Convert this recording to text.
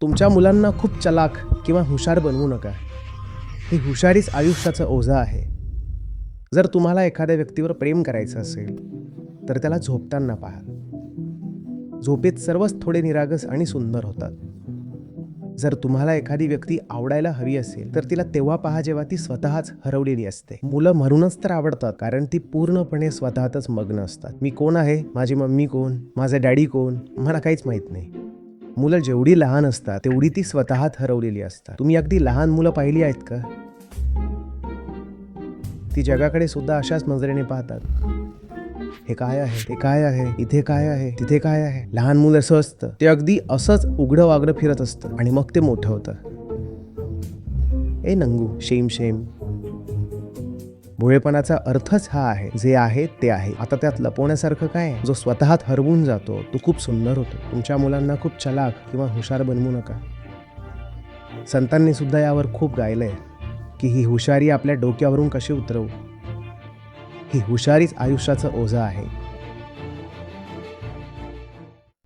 तुमच्या मुलांना खूप चलाख किंवा हुशार बनवू नका. ही हुशारीच आयुष्याचं ओझं आहे. जर तुम्हाला एखाद्या व्यक्तीवर प्रेम करायचं असेल तर त्याला झोपताना पहा. झोपेत सर्वच थोडे निरागस आणि सुंदर होतात. जर तुम्हाला एखादी व्यक्ती आवडायला हवी असेल तर तिला तेव्हा पहा जेव्हा ती स्वतःच हरवलेली असते. मुलं म्हणूनच तर आवडतात कारण ती पूर्णपणे स्वतःतच मग्न असतात. मी कोण आहे, माझी मम्मी कोण, माझे डॅडी कोण, मला काहीच माहीत नाही. मुलं जेवढी लहान असतात तेवढी ती स्वतःत हरवलेली असतात. तुम्ही अगदी लहान मुलं पाहिली आहेत का? ती जगाकडे सुद्धा अशाच नजरेने पाहतात. हे काय आहे, ते काय आहे, इथे काय आहे, तिथे काय आहे. लहान मुलं असं असतं, ते अगदी असंच उघडं वागडं फिरत असतं आणि मग ते मोठं होतं. ए नंगू, शेम शेम. भोळेपणाचा अर्थच हा आहे, जे आहे ते आहे. आता त्यात लपवण्यासारखं काय आहे? जो स्वतःत हरवून जातो तो खूप सुंदर होतो. तुमच्या मुलांना खूप चलाख किंवा हुशार बनवू नका. संतांनी सुद्धा यावर खूप गायलंय की ही हुशारी आपल्या डोक्यावरून कशी उतरवू. ही हुशारीच आयुष्याचं ओझं आहे.